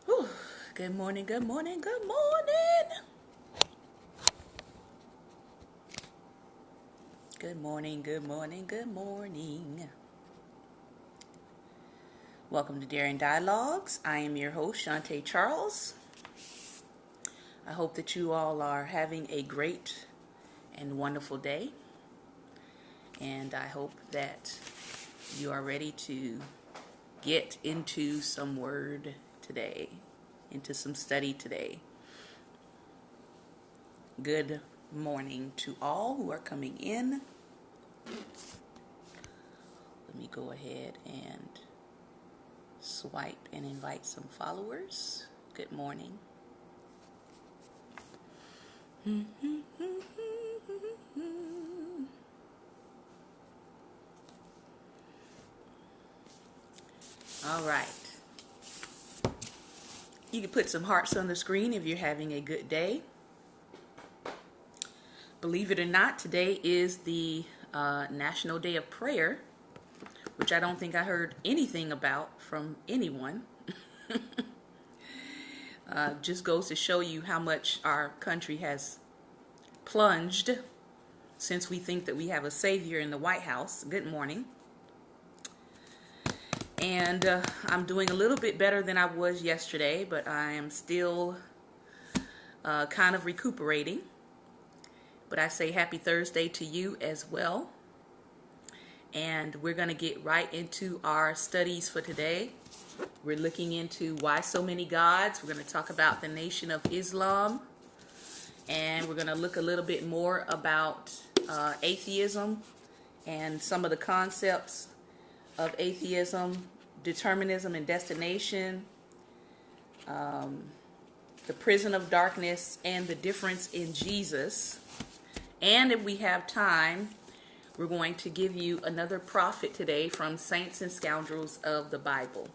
Whew. Good morning, good morning, good morning. Good morning, good morning, good morning. Welcome to Daring Dialogues. I am your host, Shantae Charles. I hope that you all are having a great and wonderful day. And I hope that you are ready to get into some word today, into some study today. Good morning to all who are coming in. Let me go ahead and swipe and invite some followers. Good morning. All right. You can put some hearts on the screen if you're having a good day. Believe it or not, today is the National Day of Prayer, which I don't think I heard anything about from anyone. Just goes to show you how much our country has plunged since we think that we have a savior in the White House. Good morning. And I'm doing a little bit better than I was yesterday, but I am still kind of recuperating. But I say happy Thursday to you as well. And we're going to get right into our studies for today. We're looking into why so many gods. We're going to talk about the Nation of Islam. And we're going to look a little bit more about atheism and some of the concepts of atheism, determinism and destination, the prison of darkness, and the difference in Jesus. And if we have time, we're going to give you another prophet today from Saints and Scoundrels of the Bible.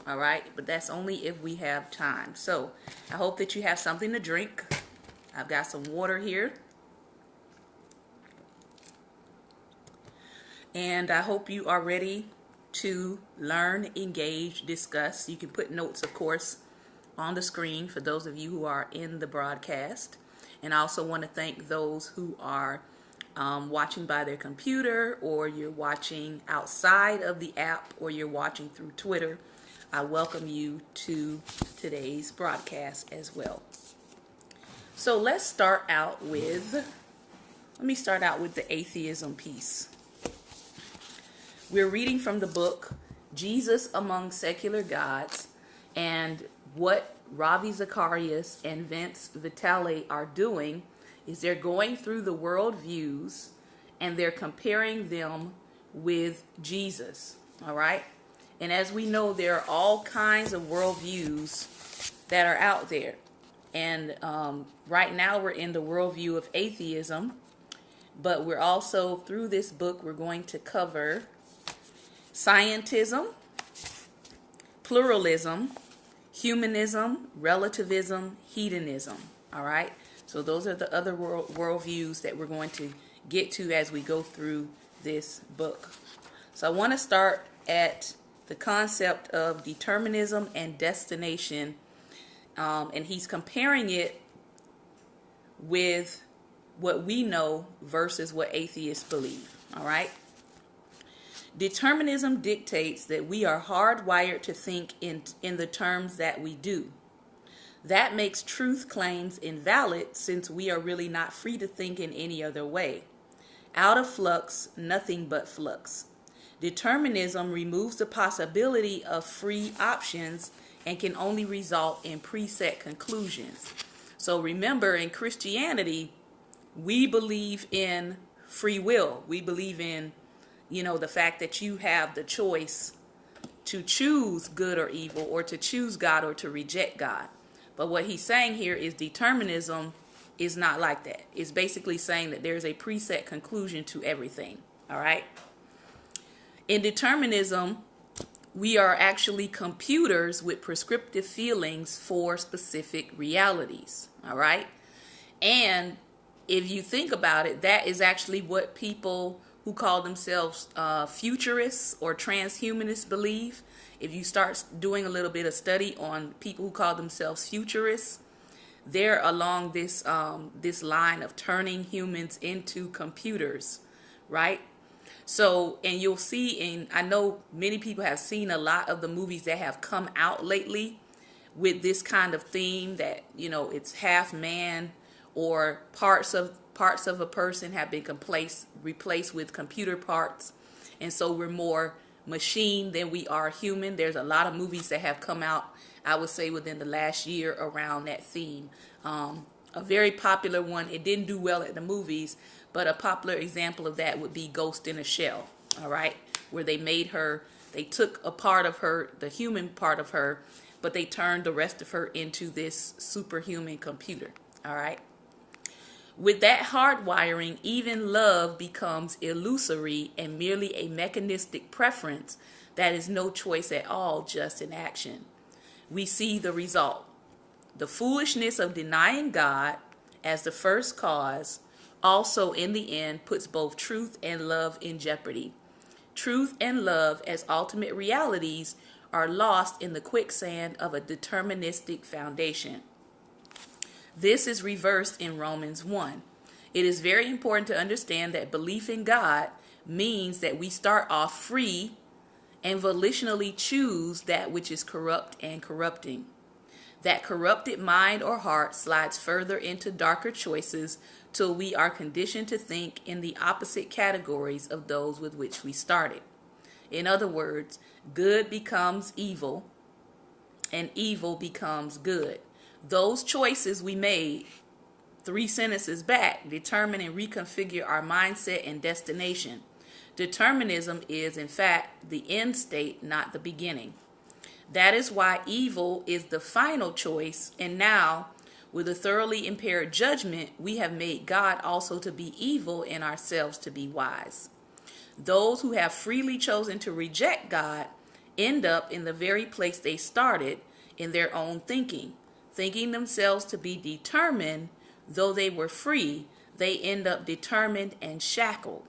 All right, but that's only if we have time. So I hope that you have something to drink. I've got some water here. And I hope you are ready to learn, engage, discuss. You can put notes, of course, on the screen for those of you who are in the broadcast. And I also want to thank those who are watching by their computer, or you're watching outside of the app, or you're watching through Twitter. I welcome you to today's broadcast as well. So let me start out with the atheism piece. We're reading from the book Jesus Among Secular Gods, and what Ravi Zacharias and Vince Vitale are doing is they're going through the worldviews and they're comparing them with Jesus. All right? And as we know, there are all kinds of worldviews that are out there. And right now we're in the worldview of atheism, but we're also, through this book, we're going to cover scientism, pluralism, humanism, relativism, hedonism. All right? So those are the other worldviews that we're going to get to as we go through this book. So I want to start at the concept of determinism and destination, and he's comparing it with what we know versus what atheists believe. All right? Determinism dictates that we are hardwired to think in the terms that we do. That makes truth claims invalid, since we are really not free to think in any other way. Out of flux, nothing but flux. Determinism removes the possibility of free options and can only result in preset conclusions. So remember, in Christianity, we believe in free will. We believe in, the fact that you have the choice to choose good or evil, or to choose God or to reject God. But what he's saying here is determinism is not like that. It's basically saying that there's a preset conclusion to everything. All right? In determinism, we are actually computers with prescriptive feelings for specific realities. All right? And if you think about it, that is actually what people who call themselves futurists or transhumanists believe. If you start doing a little bit of study on people who call themselves futurists, they're along this this line of turning humans into computers, right? So, and you'll see, and I know many people have seen a lot of the movies that have come out lately with this kind of theme that, you know, it's half man or parts of a person have been replaced with computer parts. And so we're more machine than we are human. There's a lot of movies that have come out, I would say, within the last year around that theme. A very popular one, it didn't do well at the movies, but a popular example of that would be Ghost in a Shell, all right? Where they took a part of her, the human part of her, but they turned the rest of her into this superhuman computer, all right? With that hardwiring, even love becomes illusory and merely a mechanistic preference that is no choice at all, just an action. We see the result. The foolishness of denying God as the first cause also in the end puts both truth and love in jeopardy. Truth and love as ultimate realities are lost in the quicksand of a deterministic foundation. This is reversed in Romans 1. It is very important to understand that belief in God means that we start off free and volitionally choose that which is corrupt and corrupting. That corrupted mind or heart slides further into darker choices till we are conditioned to think in the opposite categories of those with which we started. In other words, good becomes evil and evil becomes good. Those choices we made 3 sentences back determine and reconfigure our mindset and destination. Determinism is, in fact, the end state, not the beginning. That is why evil is the final choice, and now, with a thoroughly impaired judgment, we have made God also to be evil and ourselves to be wise. Those who have freely chosen to reject God end up in the very place they started in their own thinking themselves to be determined. Though they were free, they end up determined and shackled.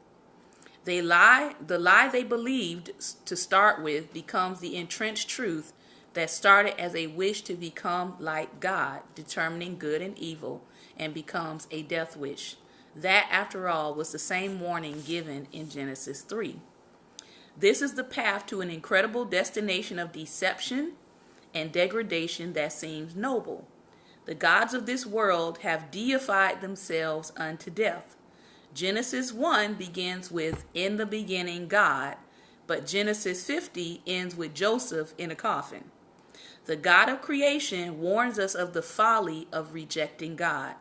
The lie they believed to start with becomes the entrenched truth that started as a wish to become like God, determining good and evil, and becomes a death wish. That, after all, was the same warning given in Genesis 3. This is the path to an incredible destination of deception and degradation that seems noble. The gods of this world have deified themselves unto death. Genesis 1 begins with, in the beginning, God, but Genesis 50 ends with Joseph in a coffin. The God of creation warns us of the folly of rejecting God.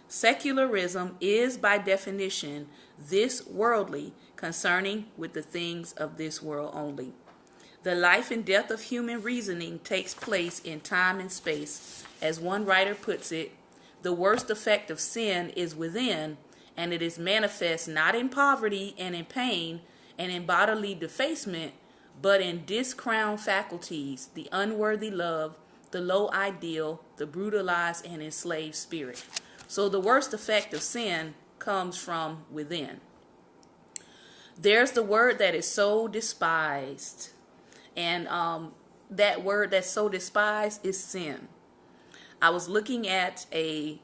Secularism is, by definition, this worldly, concerning with the things of this world only. The life and death of human reasoning takes place in time and space. As one writer puts it, the worst effect of sin is within, and it is manifest not in poverty and in pain and in bodily defacement, but in discrowned faculties, the unworthy love, the low ideal, the brutalized and enslaved spirit. So the worst effect of sin comes from within. There's the word that is so despised. And that word that's so despised is sin. I was looking at a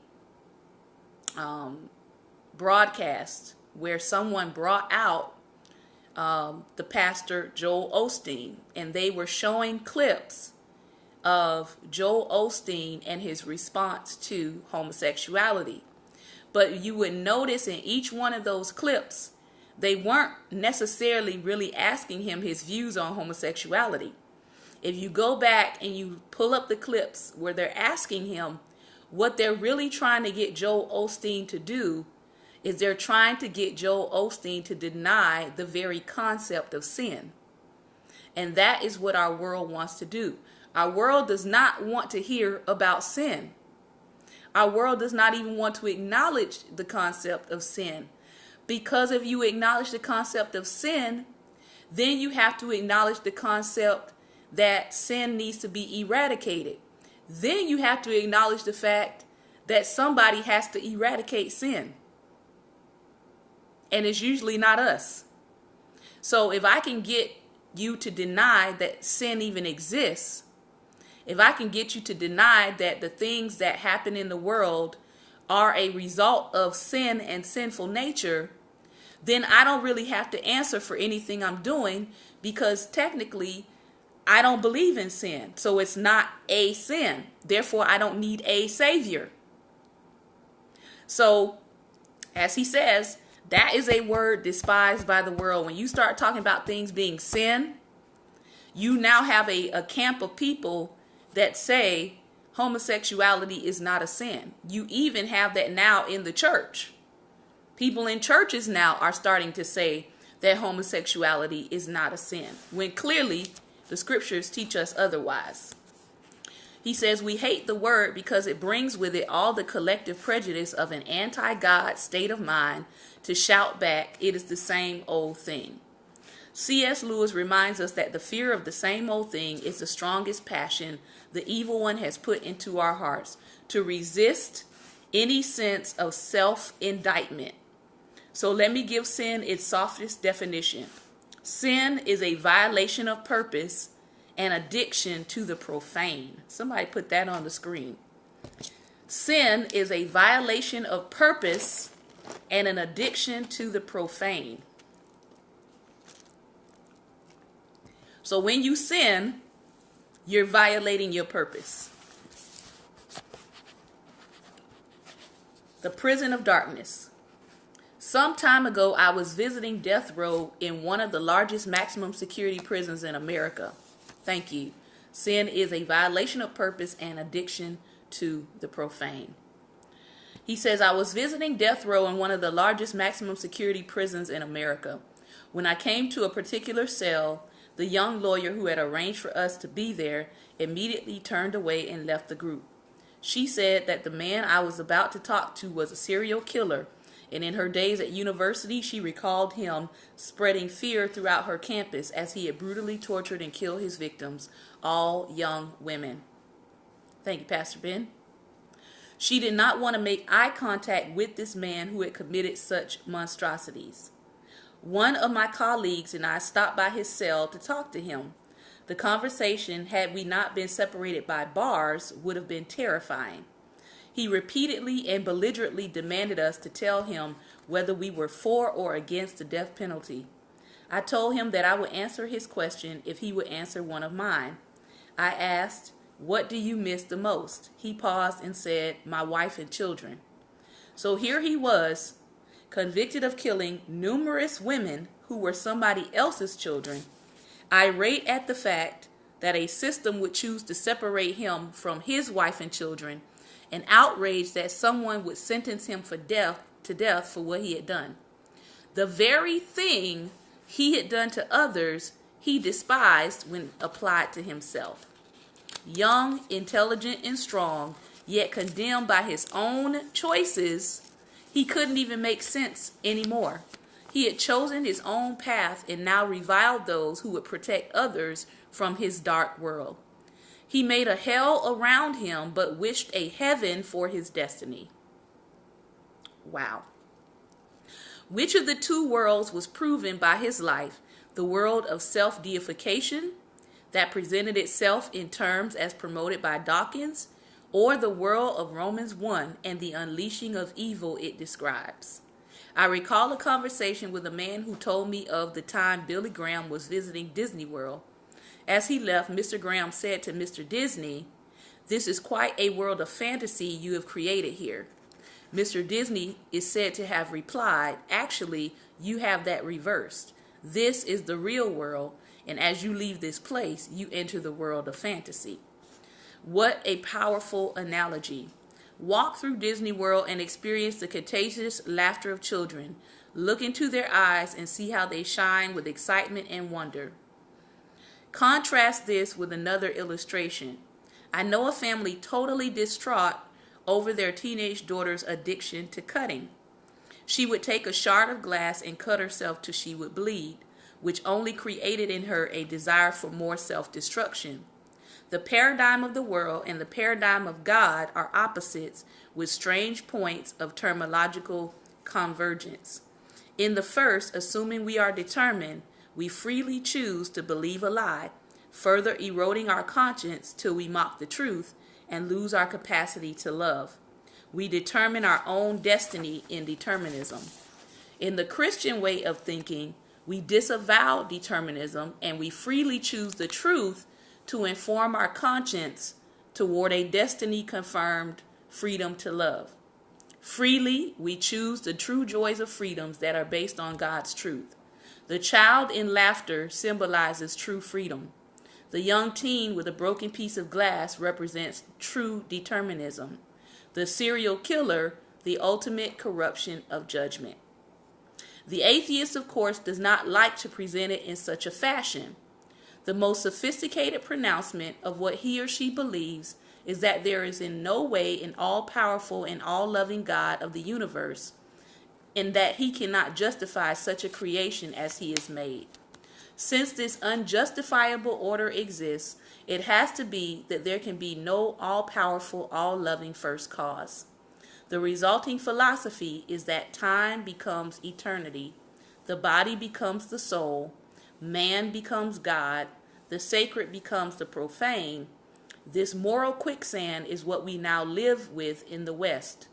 broadcast where someone brought out the pastor Joel Osteen, and they were showing clips of Joel Osteen and his response to homosexuality. But you would notice in each one of those clips, they weren't necessarily really asking him his views on homosexuality. If you go back and you pull up the clips where they're asking him, what they're really trying to get Joel Osteen to do is they're trying to get Joel Osteen to deny the very concept of sin. And that is what our world wants to do. Our world does not want to hear about sin. Our world does not even want to acknowledge the concept of sin. Because if you acknowledge the concept of sin, then you have to acknowledge the concept that sin needs to be eradicated. Then you have to acknowledge the fact that somebody has to eradicate sin. And it's usually not us. So if I can get you to deny that sin even exists, if I can get you to deny that the things that happen in the world are a result of sin and sinful nature, then I don't really have to answer for anything I'm doing, because technically I don't believe in sin. So it's not a sin. Therefore, I don't need a savior. So, as he says, that is a word despised by the world. When you start talking about things being sin, you now have a camp of people that say homosexuality is not a sin. You even have that now in the church. People in churches now are starting to say that homosexuality is not a sin, when clearly the scriptures teach us otherwise. He says we hate the word because it brings with it all the collective prejudice of an anti-God state of mind to shout back, it is the same old thing. C.S. Lewis reminds us that the fear of the same old thing is the strongest passion the evil one has put into our hearts to resist any sense of self-indictment. So let me give sin its softest definition. Sin is a violation of purpose and addiction to the profane. Somebody put that on the screen. Sin is a violation of purpose and an addiction to the profane. So when you sin, you're violating your purpose. The prison of darkness. Some time ago, I was visiting death row in one of the largest maximum security prisons in America. Thank you. Sin is a violation of purpose and addiction to the profane. He says, I was visiting death row in one of the largest maximum security prisons in America. When I came to a particular cell, the young lawyer who had arranged for us to be there immediately turned away and left the group. She said that the man I was about to talk to was a serial killer, and in her days at university, she recalled him spreading fear throughout her campus as he had brutally tortured and killed his victims, all young women. Thank you, Pastor Ben. She did not want to make eye contact with this man who had committed such monstrosities. One of my colleagues and I stopped by his cell to talk to him. The conversation, had we not been separated by bars, would have been terrifying. He repeatedly and belligerently demanded us to tell him whether we were for or against the death penalty. I told him that I would answer his question if he would answer one of mine. I asked, "What do you miss the most?" He paused and said, "My wife and children." So here he was, convicted of killing numerous women who were somebody else's children, irate at the fact that a system would choose to separate him from his wife and children, and outraged that someone would sentence him to death for what he had done. The very thing he had done to others, he despised when applied to himself. Young, intelligent, and strong, yet condemned by his own choices, he couldn't even make sense anymore. He had chosen his own path and now reviled those who would protect others from his dark world. He made a hell around him, but wished a heaven for his destiny. Wow. Which of the two worlds was proven by his life? The world of self-deification that presented itself in terms as promoted by Dawkins, or the world of Romans 1 and the unleashing of evil it describes? I recall a conversation with a man who told me of the time Billy Graham was visiting Disney World. As he left, Mr. Graham said to Mr. Disney, "This is quite a world of fantasy you have created here." Mr. Disney is said to have replied, "Actually, you have that reversed. This is the real world, and as you leave this place, you enter the world of fantasy." What a powerful analogy. Walk through Disney World and experience the contagious laughter of children. Look into their eyes and see how they shine with excitement and wonder. Contrast this with another illustration. I know a family totally distraught over their teenage daughter's addiction to cutting. She would take a shard of glass and cut herself till she would bleed, which only created in her a desire for more self-destruction. The paradigm of the world and the paradigm of God are opposites with strange points of terminological convergence. In the first, assuming we are determined, we freely choose to believe a lie, further eroding our conscience till we mock the truth and lose our capacity to love. We determine our own destiny in determinism. In the Christian way of thinking, we disavow determinism and we freely choose the truth to inform our conscience toward a destiny-confirmed freedom to love. Freely, we choose the true joys of freedoms that are based on God's truth. The child in laughter symbolizes true freedom. The young teen with a broken piece of glass represents true determinism. The serial killer, the ultimate corruption of judgment. The atheist, of course, does not like to present it in such a fashion. The most sophisticated pronouncement of what he or she believes is that there is in no way an all-powerful and all-loving God of the universe, and that he cannot justify such a creation as he has made. Since this unjustifiable order exists, it has to be that there can be no all-powerful, all-loving first cause. The resulting philosophy is that time becomes eternity, the body becomes the soul, man becomes God, the sacred becomes the profane. This moral quicksand is what we now live with in the West.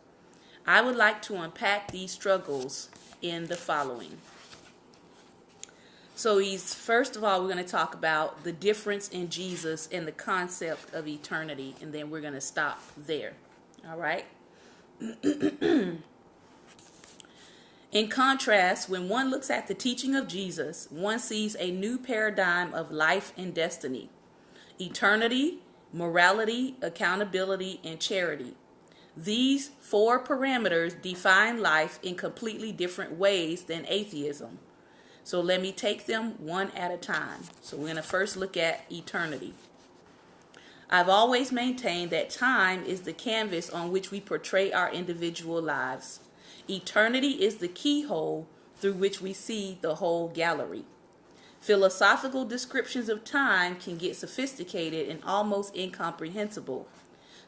I would like to unpack these struggles in the following. So first of all, we're going to talk about the difference in Jesus and the concept of eternity, and then we're going to stop there. All right? In contrast, when one looks at the teaching of Jesus, one sees a new paradigm of life and destiny. Eternity, morality, accountability, and charity. These four parameters define life in completely different ways than atheism. So let me take them one at a time. So we're going to first look at eternity. I've always maintained that time is the canvas on which we portray our individual lives. Eternity is the keyhole through which we see the whole gallery. Philosophical descriptions of time can get sophisticated and almost incomprehensible.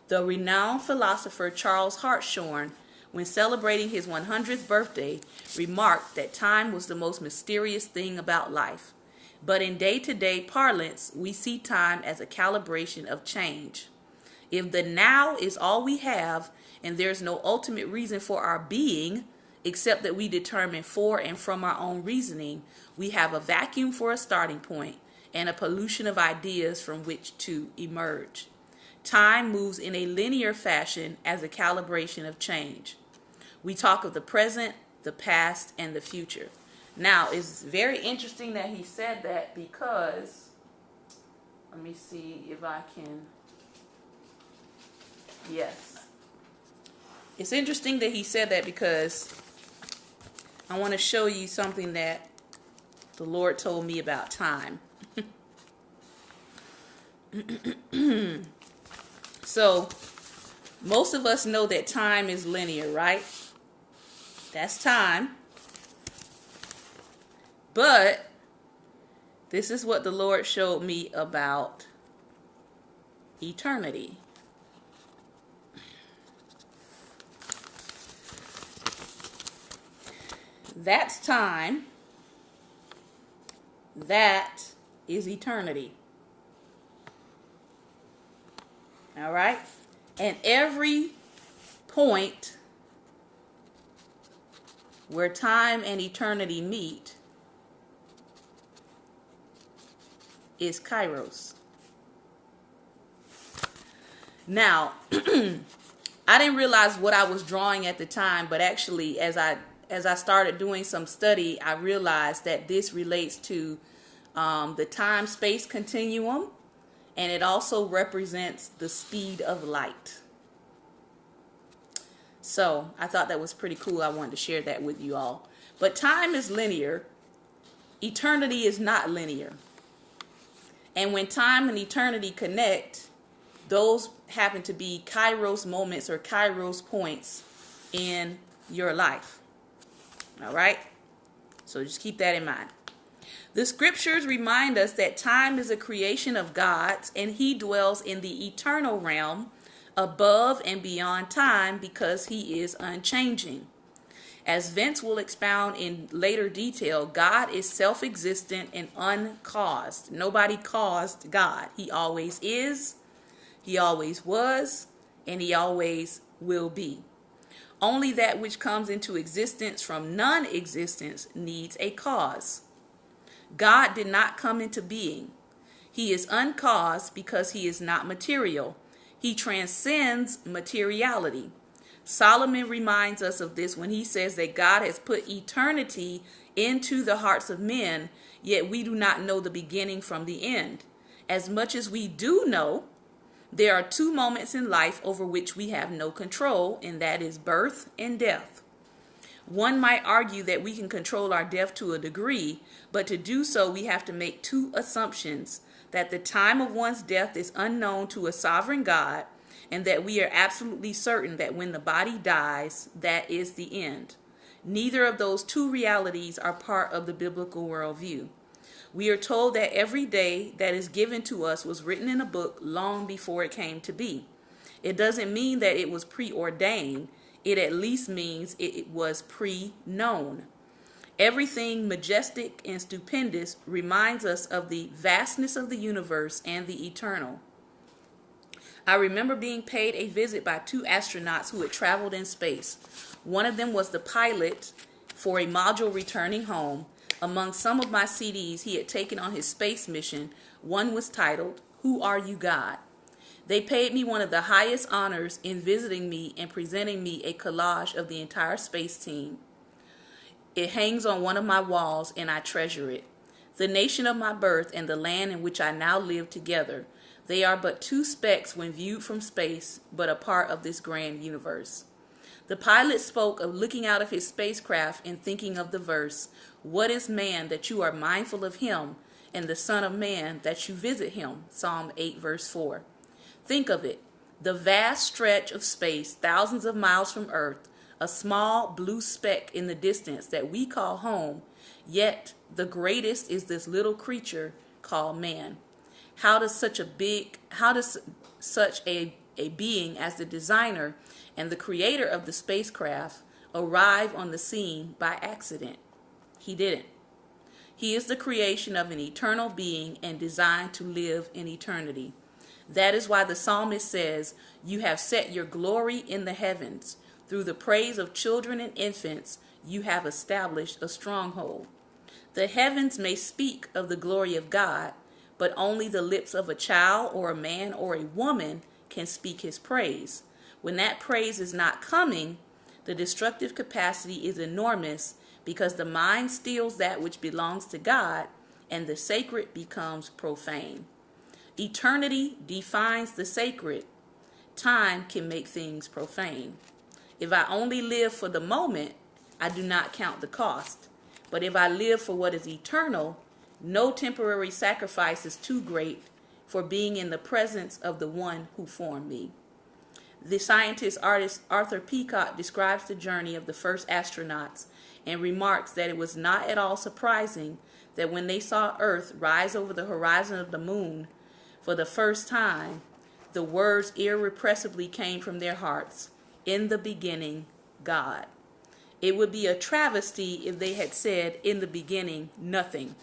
The renowned philosopher Charles Hartshorne, when celebrating his 100th birthday, remarked that time was the most mysterious thing about life. But in day-to-day parlance, we see time as a calibration of change. If the now is all we have, and there's no ultimate reason for our being, except that we determine for and from our own reasoning, we have a vacuum for a starting point and a pollution of ideas from which to emerge. Time moves in a linear fashion as a calibration of change. We talk of the present, the past, and the future. Now, it's very interesting that he said that because, let me see if I can, yes. It's interesting that he said that because I want to show you something that the Lord told me about time. So, most of us know that time is linear, right? That's time. But this is what the Lord showed me about eternity. That's time. That is eternity. All right? And every point where time and eternity meet is Kairos. Now, I didn't realize what I was drawing at the time, but actually as I started doing some study, I realized that this relates to the time-space continuum, and it also represents the speed of light. So I thought that was pretty cool. I wanted to share that with you all. But time is linear. Eternity is not linear. And when time and eternity connect, those happen to be Kairos moments or Kairos points in your life. All right? So just keep that in mind. The scriptures remind us that time is a creation of God's, and he dwells in the eternal realm above and beyond time because he is unchanging. As Vince will expound in later detail, God is self-existent and uncaused. Nobody caused God. He always is, he always was, and he always will be. Only that which comes into existence from non-existence needs a cause. God did not come into being. He is uncaused because he is not material. He transcends materiality. Solomon reminds us of this when he says that God has put eternity into the hearts of men, yet we do not know the beginning from the end. As much as we do know, there are two moments in life over which we have no control, and that is birth and death. One might argue that we can control our death to a degree, but to do so we have to make two assumptions: that the time of one's death is unknown to a sovereign God, and that we are absolutely certain that when the body dies, that is the end. Neither of those two realities are part of the biblical worldview. We are told that every day that is given to us was written in a book long before it came to be. It doesn't mean that it was preordained. It at least means it was pre-known. Everything majestic and stupendous reminds us of the vastness of the universe and the eternal. I remember being paid a visit by two astronauts who had traveled in space. One of them was the pilot for a module returning home. Among some of my CDs he had taken on his space mission, one was titled, "Who Are You, God?" They paid me one of the highest honors in visiting me and presenting me a collage of the entire space team. It hangs on one of my walls and I treasure it. The nation of my birth and the land in which I now live together, they are but two specks when viewed from space, but a part of this grand universe. The pilot spoke of looking out of his spacecraft and thinking of the verse, "What is man that you are mindful of him, and the Son of Man that you visit him?" Psalm 8 verse 4. Think of it, the vast stretch of space, thousands of miles from Earth, a small blue speck in the distance that we call home, yet the greatest is this little creature called man. How does such a being as the designer and the creator of the spacecraft arrive on the scene by accident? He didn't. He is the creation of an eternal being and designed to live in eternity. That is why the psalmist says, "You have set your glory in the heavens. Through the praise of children and infants, you have established a stronghold." The heavens may speak of the glory of God, but only the lips of a child or a man or a woman can speak his praise. When that praise is not coming, the destructive capacity is enormous because the mind steals that which belongs to God and the sacred becomes profane. Eternity defines the sacred. Time can make things profane. If I only live for the moment, I do not count the cost. But if I live for what is eternal, no temporary sacrifice is too great for being in the presence of the one who formed me. The scientist artist Arthur Peacock describes the journey of the first astronauts and remarks that it was not at all surprising that when they saw Earth rise over the horizon of the moon for the first time, the words irrepressibly came from their hearts, "In the beginning, God." It would be a travesty if they had said, "In the beginning, nothing."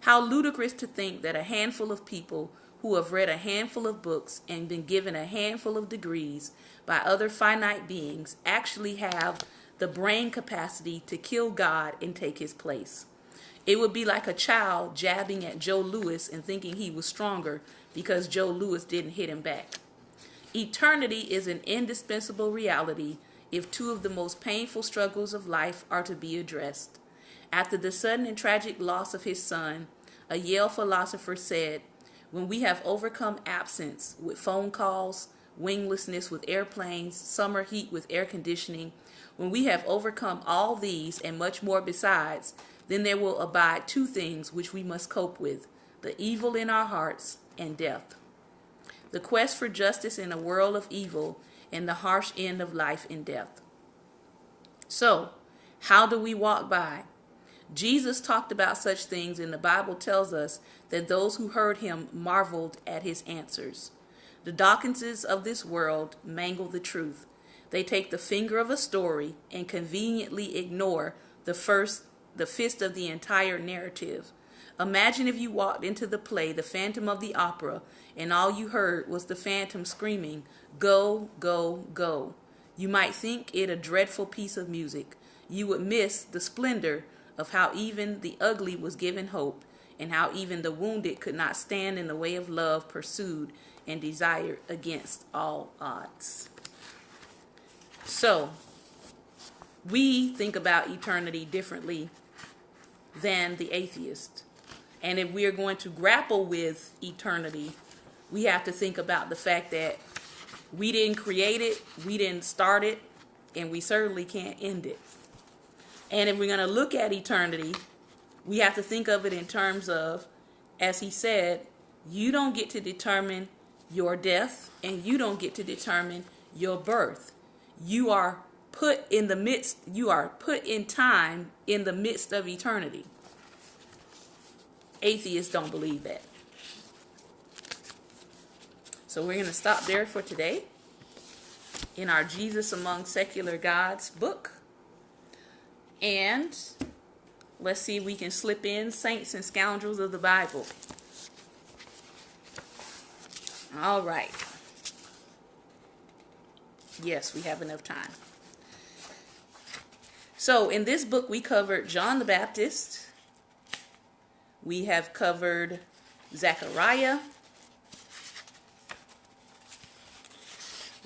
How ludicrous to think that a handful of people who have read a handful of books and been given a handful of degrees by other finite beings actually have the brain capacity to kill God and take his place. It would be like a child jabbing at Joe Louis and thinking he was stronger because Joe Louis didn't hit him back. Eternity is an indispensable reality if two of the most painful struggles of life are to be addressed. After the sudden and tragic loss of his son, a Yale philosopher said, "When we have overcome absence with phone calls, winglessness with airplanes, summer heat with air conditioning, when we have overcome all these and much more besides, then there will abide two things which we must cope with, the evil in our hearts and death." The quest for justice in a world of evil and the harsh end of life in death. So, how do we walk by? Jesus talked about such things, and the Bible tells us that those who heard him marveled at his answers. The Dawkinses of this world mangle the truth. They take the finger of a story and conveniently ignore the fist of the entire narrative. Imagine if you walked into the play The Phantom of the Opera and all you heard was the Phantom screaming, "Go, go, go." You might think it a dreadful piece of music. You would miss the splendor of how even the ugly was given hope, and how even the wounded could not stand in the way of love pursued and desired against all odds. So, we think about eternity differently than the atheist. And if we are going to grapple with eternity, we have to think about the fact that we didn't create it, we didn't start it, and we certainly can't end it. And if we're going to look at eternity, we have to think of it in terms of, as he said, you don't get to determine your death, and you don't get to determine your birth. You are put in time in the midst of eternity. Atheists don't believe that. So we're going to stop there for today in our Jesus Among Secular Gods book. And let's see if we can slip in Saints and Scoundrels of the Bible. All right. Yes, we have enough time. So in this book, we covered John the Baptist. We have covered Zechariah.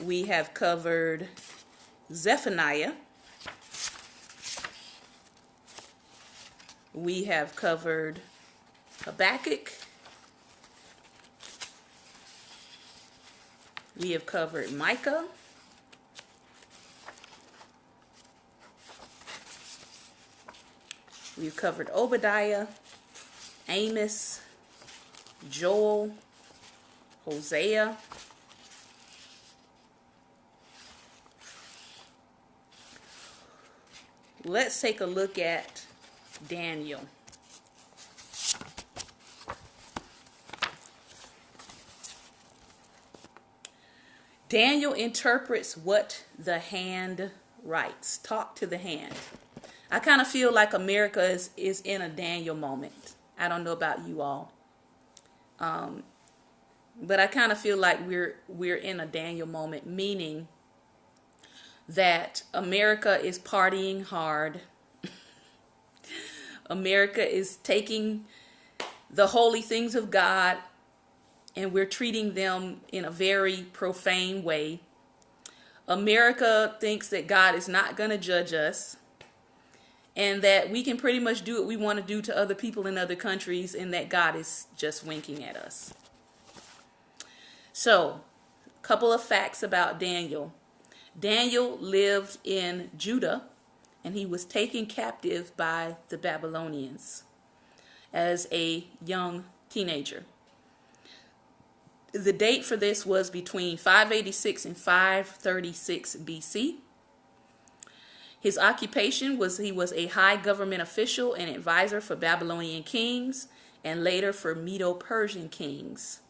We have covered Zephaniah. We have covered Habakkuk. We have covered Micah. We've covered Obadiah, Amos, Joel, Hosea. Let's take a look at Daniel. Daniel interprets what the hand writes. Talk to the hand. I kind of feel like America is in a Daniel moment. I don't know about you all. But I kind of feel like we're in a Daniel moment, meaning that America is partying hard. America is taking the holy things of God and we're treating them in a very profane way. America thinks that God is not going to judge us and that we can pretty much do what we want to do to other people in other countries and that God is just winking at us. So, a couple of facts about Daniel. Daniel lived in Judah and he was taken captive by the Babylonians as a young teenager. The date for this was between 586 and 536 BC. His occupation was he was a high government official and advisor for Babylonian kings and later for Medo-Persian kings.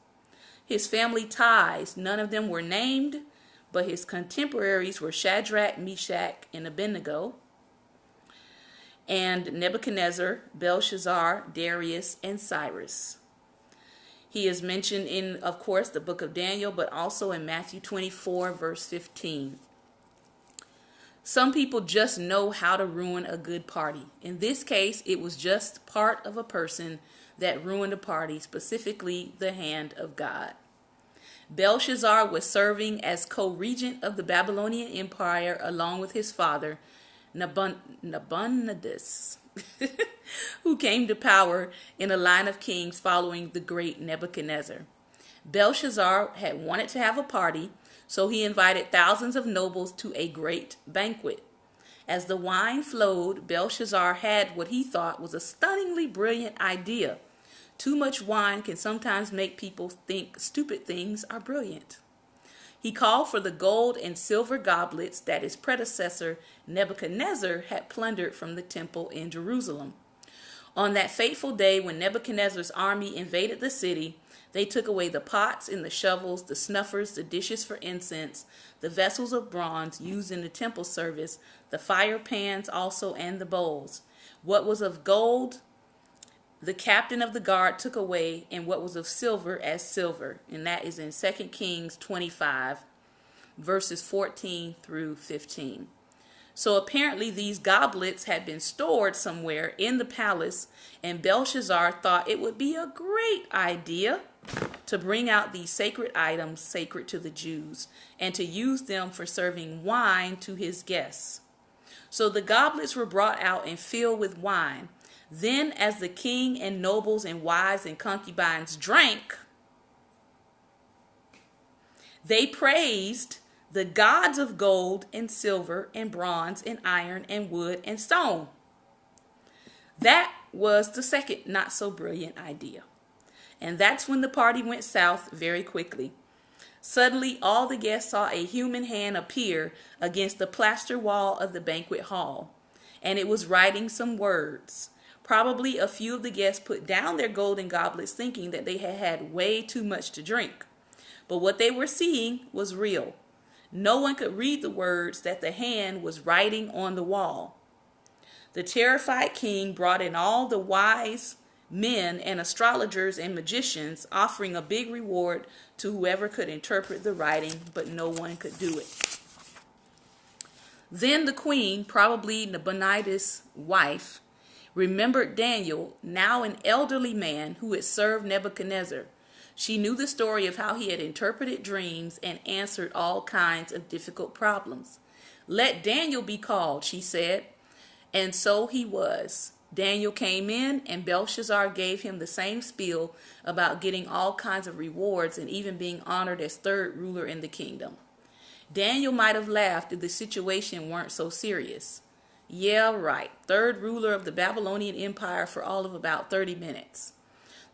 His family ties, none of them were named, but his contemporaries were Shadrach, Meshach, and Abednego, and Nebuchadnezzar, Belshazzar, Darius, and Cyrus. He is mentioned in, of course, the book of Daniel, but also in Matthew 24, verse 15. Some people just know how to ruin a good party. In this case, it was just part of a person that ruined a party, specifically the hand of God. Belshazzar was serving as co-regent of the Babylonian Empire along with his father, Nabonidus, who came to power in a line of kings following the great Nebuchadnezzar. Belshazzar had wanted to have a party, so he invited thousands of nobles to a great banquet. As the wine flowed, Belshazzar had what he thought was a stunningly brilliant idea. Too much wine can sometimes make people think stupid things are brilliant. He called for the gold and silver goblets that his predecessor Nebuchadnezzar had plundered from the temple in Jerusalem. On that fateful day when Nebuchadnezzar's army invaded the city, They took away the pots and the shovels, the snuffers, the dishes for incense, the vessels of bronze used in the temple service, the fire pans also, and the bowls. What was of gold, the captain of the guard took away, and what was of silver as silver. And that is in 2 Kings 25, verses 14 through 15. So apparently these goblets had been stored somewhere in the palace, and Belshazzar thought it would be a great idea to bring out these sacred items sacred to the Jews and to use them for serving wine to his guests. So the goblets were brought out and filled with wine. Then as the king and nobles and wives and concubines drank, they praised the gods of gold and silver and bronze and iron and wood and stone. That was the second not so brilliant idea. And that's when the party went south very quickly. Suddenly, all the guests saw a human hand appear against the plaster wall of the banquet hall, and it was writing some words. Probably a few of the guests put down their golden goblets thinking that they had had way too much to drink. But what they were seeing was real. No one could read the words that the hand was writing on the wall. The terrified king brought in all the wise men and astrologers and magicians, offering a big reward to whoever could interpret the writing, but no one could do it. Then the queen, probably Nabonidus' wife, remembered Daniel, now an elderly man who had served Nebuchadnezzar. She knew the story of how he had interpreted dreams and answered all kinds of difficult problems. "Let Daniel be called," she said. And so he was. Daniel came in, and Belshazzar gave him the same spiel about getting all kinds of rewards and even being honored as third ruler in the kingdom. Daniel might have laughed if the situation weren't so serious. Yeah, right. Third ruler of the Babylonian Empire for all of about 30 minutes.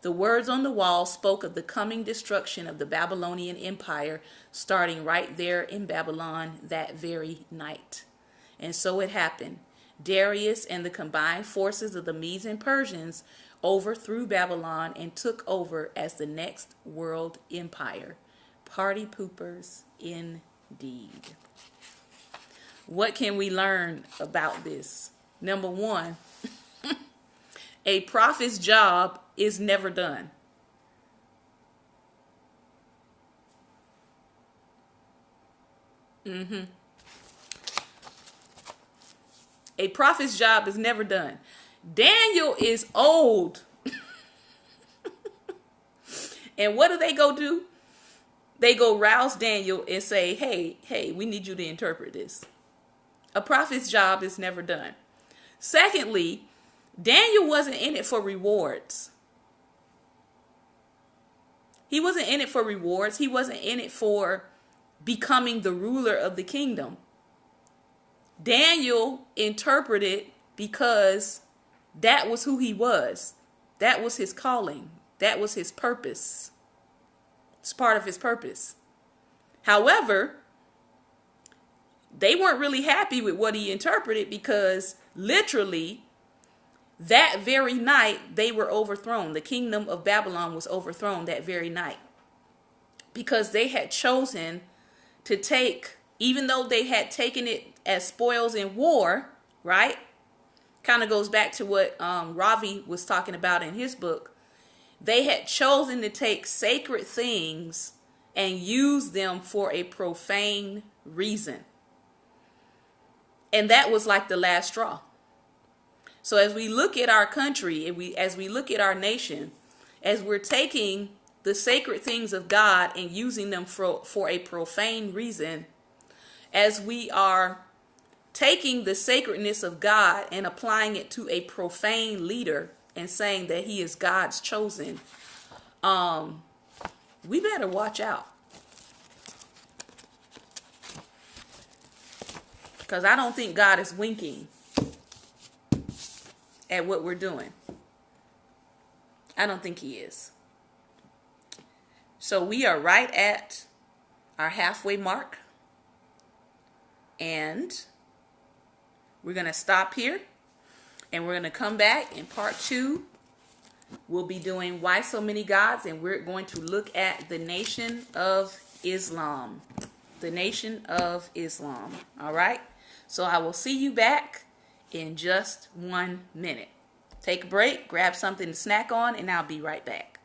The words on the wall spoke of the coming destruction of the Babylonian Empire, starting right there in Babylon that very night. And so it happened. Darius and the combined forces of the Medes and Persians overthrew Babylon and took over as the next world empire. Party poopers indeed. What can we learn about this? Number one, a prophet's job is never done. A prophet's job is never done. Daniel is old. And what do they go do? They go rouse Daniel and say, hey, we need you to interpret this. A prophet's job is never done. Secondly, Daniel wasn't in it for rewards. He wasn't in it for rewards. He wasn't in it for becoming the ruler of the kingdom. Daniel interpreted because that was who he was. That was his calling. That was his purpose. It's part of his purpose. However, they weren't really happy with what he interpreted because literally that very night they were overthrown. The kingdom of Babylon was overthrown that very night because they had chosen to take, even though they had taken it as spoils in war, right? Kind of goes back to what Ravi was talking about in his book. They had chosen to take sacred things and use them for a profane reason. And that was like the last straw. So as we look at our country, as we look at our nation, as we're taking the sacred things of God and using them for a profane reason, as we are taking the sacredness of God and applying it to a profane leader and saying that he is God's chosen, we better watch out. Because I don't think God is winking at what we're doing. I don't think he is. So we are right at our halfway mark. And we're going to stop here. And we're going to come back in part 2 we'll be doing Why So Many Gods, and we're going to look at the Nation of Islam. The Nation of Islam. All right? So I will see you back in just 1 minute. Take a break, grab something to snack on, and I'll be right back.